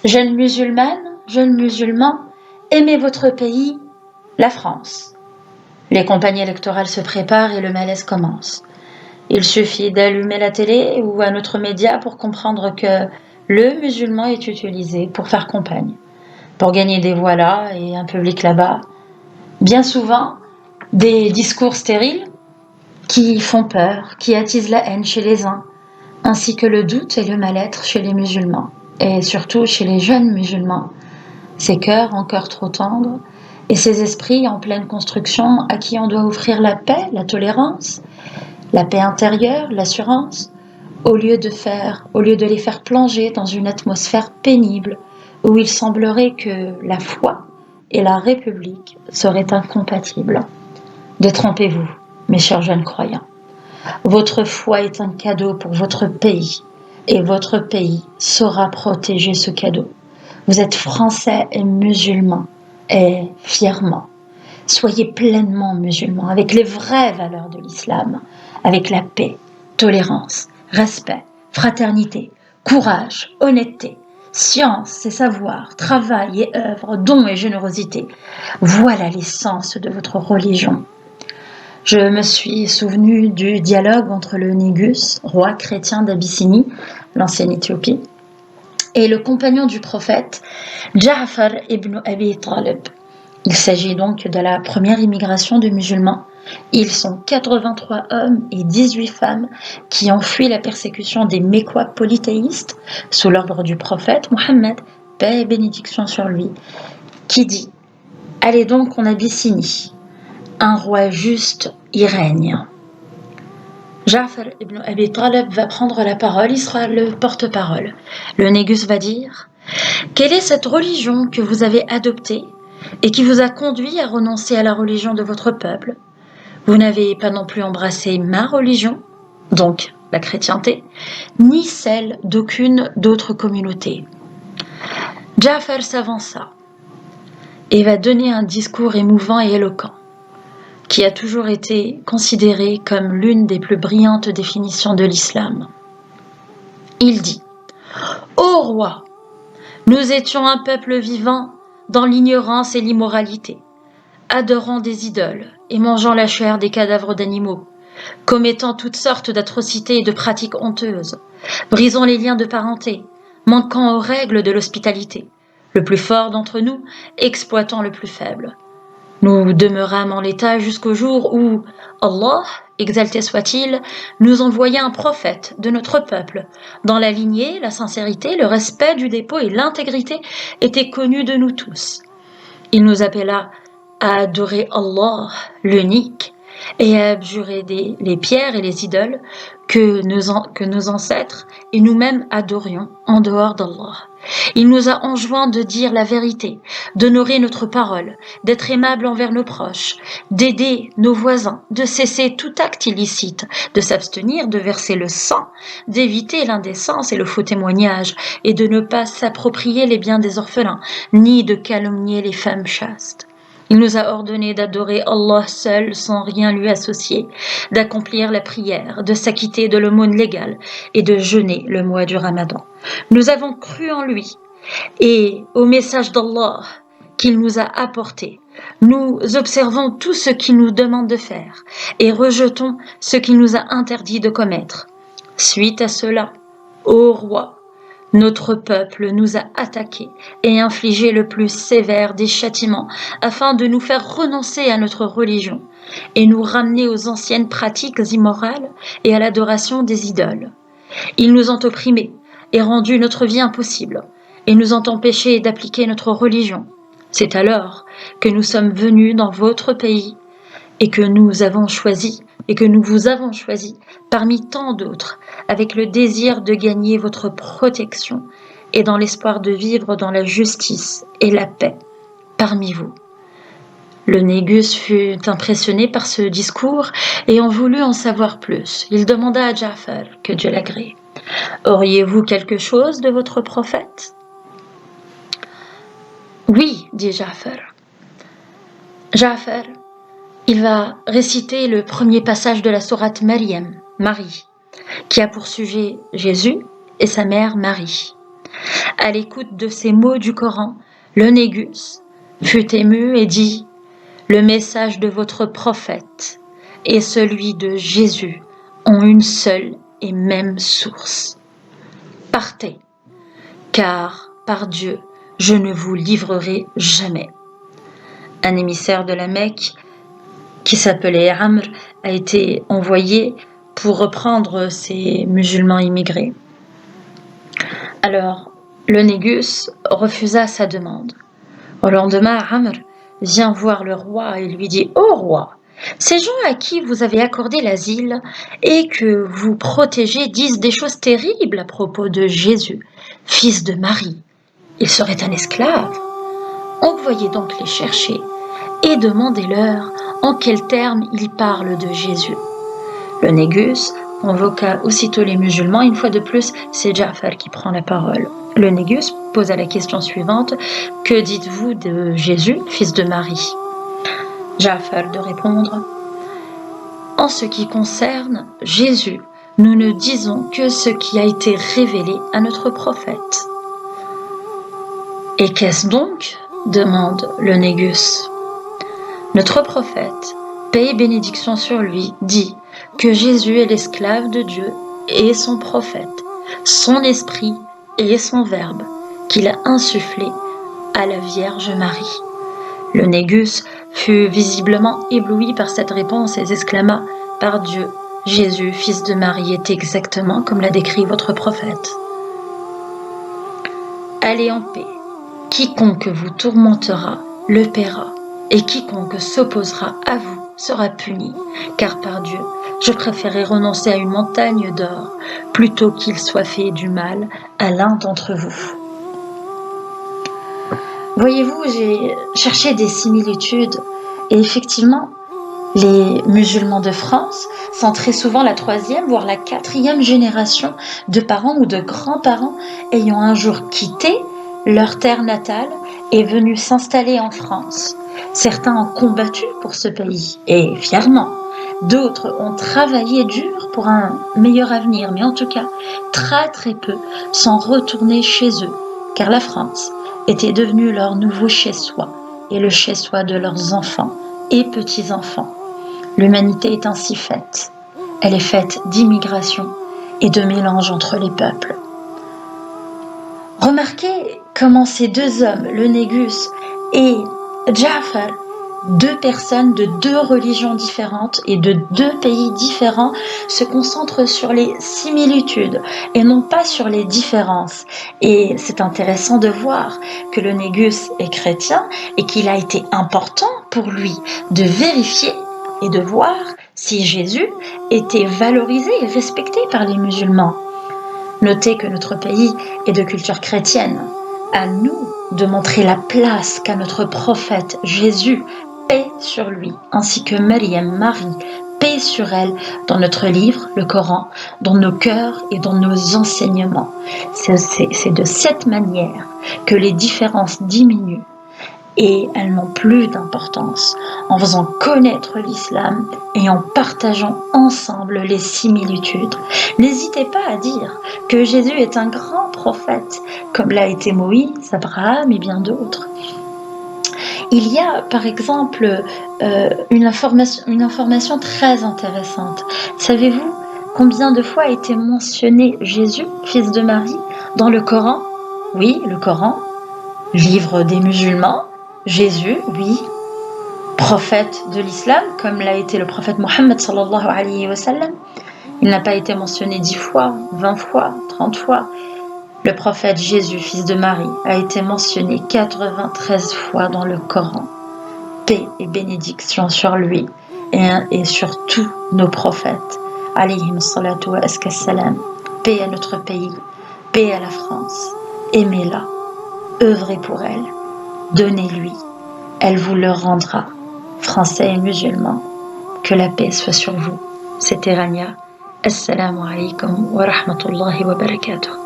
Jeunes musulmanes, jeunes musulmans, aimez votre pays, la France. Les campagnes électorales se préparent et le malaise commence. Il suffit d'allumer la télé ou un autre média pour comprendre que le musulman est utilisé pour faire campagne, pour gagner des voix là et un public là-bas. Bien souvent, des discours stériles qui font peur, qui attisent la haine chez les uns, ainsi que le doute et le mal-être chez les musulmans, et surtout chez les jeunes musulmans. Ces cœurs encore trop tendres, et ces esprits en pleine construction à qui on doit offrir la paix, la tolérance, la paix intérieure, l'assurance, au lieu de les faire plonger dans une atmosphère pénible où il semblerait que la foi et la République seraient incompatibles. Détrompez-vous, mes chers jeunes croyants. Votre foi est un cadeau pour votre pays, et votre pays saura protéger ce cadeau. Vous êtes français et musulmans, et fièrement. Soyez pleinement musulmans, avec les vraies valeurs de l'islam, avec la paix, tolérance, respect, fraternité, courage, honnêteté, science et savoir, travail et œuvre, dons et générosité. Voilà l'essence de votre religion. Je me suis souvenu du dialogue entre le Négus, roi chrétien d'Abyssinie, l'ancienne Éthiopie, et le compagnon du prophète, Ja'far ibn Abi Talib. Il s'agit donc de la première immigration de musulmans. Ils sont 83 hommes et 18 femmes qui ont fui la persécution des Mécois polythéistes sous l'ordre du prophète Mohammed, paix et bénédiction sur lui, qui dit « Allez donc en Abyssinie, un roi juste y règne ». Ja'far ibn Abi Talib va prendre la parole, il sera le porte-parole. Le Négus va dire « Quelle est cette religion que vous avez adoptée et qui vous a conduit à renoncer à la religion de votre peuple? Vous n'avez pas non plus embrassé ma religion, donc la chrétienté, ni celle d'aucune d'autre communauté. » Ja'far s'avança et va donner un discours émouvant et éloquent, qui a toujours été considéré comme l'une des plus brillantes définitions de l'islam. Il dit « Ô roi, nous étions un peuple vivant dans l'ignorance et l'immoralité, adorant des idoles et mangeant la chair des cadavres d'animaux, commettant toutes sortes d'atrocités et de pratiques honteuses, brisant les liens de parenté, manquant aux règles de l'hospitalité, le plus fort d'entre nous exploitant le plus faible. Nous demeurâmes en l'état jusqu'au jour où Allah, exalté soit-il, nous envoya un prophète de notre peuple, dont la lignée, la sincérité, le respect du dépôt et l'intégrité étaient connus de nous tous. Il nous appela à adorer Allah, l'unique, et à abjurer les pierres et les idoles que nos ancêtres et nous-mêmes adorions en dehors d'Allah. Il nous a enjoint de dire la vérité, d'honorer notre parole, d'être aimable envers nos proches, d'aider nos voisins, de cesser tout acte illicite, de s'abstenir de verser le sang, d'éviter l'indécence et le faux témoignage, et de ne pas s'approprier les biens des orphelins, ni de calomnier les femmes chastes. Il nous a ordonné d'adorer Allah seul sans rien lui associer, d'accomplir la prière, de s'acquitter de l'aumône légale et de jeûner le mois du Ramadan. Nous avons cru en lui et au message d'Allah qu'il nous a apporté. Nous observons tout ce qu'il nous demande de faire et rejetons ce qu'il nous a interdit de commettre. Suite à cela, ô roi, notre peuple nous a attaqués et infligé le plus sévère des châtiments afin de nous faire renoncer à notre religion et nous ramener aux anciennes pratiques immorales et à l'adoration des idoles. Ils nous ont opprimés et rendu notre vie impossible et nous ont empêchés d'appliquer notre religion. C'est alors que nous sommes venus dans votre pays et que nous vous avons choisi parmi tant d'autres, avec le désir de gagner votre protection et dans l'espoir de vivre dans la justice et la paix parmi vous. Le Négus fut impressionné par ce discours et en voulut en savoir plus. Il demanda à Ja'far, que Dieu l'agrée, « Auriez-vous quelque chose de votre prophète ?» « Oui, dit Ja'far. Ja'far, il va réciter le premier passage de la sourate Maryam, Marie, qui a pour sujet Jésus et sa mère Marie. À l'écoute de ces mots du Coran, le Négus fut ému et dit « Le message de votre prophète et celui de Jésus ont une seule et même source. Partez, car par Dieu, je ne vous livrerai jamais. » Un émissaire de la Mecque qui s'appelait Amr a été envoyé pour reprendre ces musulmans immigrés. Alors, le Négus refusa sa demande. Au lendemain, Amr vient voir le roi et lui dit « Ô roi, ces gens à qui vous avez accordé l'asile et que vous protégez disent des choses terribles à propos de Jésus, fils de Marie. Il serait un esclave. Envoyez donc les chercher et demandez-leur en quels termes ils parlent de Jésus. » Le Négus convoqua aussitôt les musulmans. Une fois de plus, c'est Ja'far qui prend la parole. Le Négus posa la question suivante. « Que dites-vous de Jésus, fils de Marie ?» Ja'far de répondre. « En ce qui concerne Jésus, nous ne disons que ce qui a été révélé à notre prophète. » « Et qu'est-ce donc ?» demande le Négus. « Notre prophète, paix et bénédiction sur lui, dit que Jésus est l'esclave de Dieu et son prophète, son esprit et son verbe, qu'il a insufflé à la Vierge Marie. » Le Négus fut visiblement ébloui par cette réponse et s'exclama « Par Dieu, Jésus, fils de Marie, est exactement comme l'a décrit votre prophète. » Allez en paix. Quiconque vous tourmentera le paiera, et quiconque s'opposera à vous sera puni, car par Dieu, je préférais renoncer à une montagne d'or plutôt qu'il soit fait du mal à l'un d'entre vous. Voyez-vous, j'ai cherché des similitudes, et effectivement, les musulmans de France sont très souvent la 3e, voire la 4e génération de parents ou de grands-parents ayant un jour quitté leur terre natale est venu s'installer en France. Certains ont combattu pour ce pays, et fièrement. D'autres ont travaillé dur pour un meilleur avenir, mais en tout cas, très peu sont retournés chez eux, car la France était devenue leur nouveau chez-soi, et le chez-soi de leurs enfants et petits-enfants. L'humanité est ainsi faite. Elle est faite d'immigration et de mélange entre les peuples. Remarquez comment ces deux hommes, le Négus et Ja'far, deux personnes de deux religions différentes et de deux pays différents, se concentrent sur les similitudes et non pas sur les différences. Et c'est intéressant de voir que le Négus est chrétien et qu'il a été important pour lui de vérifier et de voir si Jésus était valorisé et respecté par les musulmans. Notez que notre pays est de culture chrétienne. À nous de montrer la place qu'a notre prophète Jésus, paix sur lui, ainsi que Maryam, Marie, paix sur elle, dans notre livre, le Coran, dans nos cœurs et dans nos enseignements. C'est de cette manière que les différences diminuent et elles n'ont plus d'importance, en faisant connaître l'islam et en partageant ensemble les similitudes. N'hésitez pas à dire que Jésus est un grand prophète, comme l'a été Moïse, Abraham et bien d'autres. Il y a par exemple une information très intéressante. Savez-vous combien de fois a été mentionné Jésus, fils de Marie, dans le Coran ? Oui, le Coran, livre des musulmans. Jésus, oui, prophète de l'islam, comme l'a été le prophète Mohammed sallallahu alayhi wa sallam. Il n'a pas été mentionné 10 fois, 20 fois, 30 fois. Le prophète Jésus, fils de Marie, a été mentionné 93 fois dans le Coran. Paix et bénédiction sur lui et sur tous nos prophètes. Alayhim salatu wa salam. Paix à notre pays, paix à la France. Aimez-la, œuvrez pour elle. Donnez-lui, elle vous le rendra. Français et musulmans, que la paix soit sur vous. C'était Rania. Assalamu alaikum wa rahmatullahi wa barakatuh.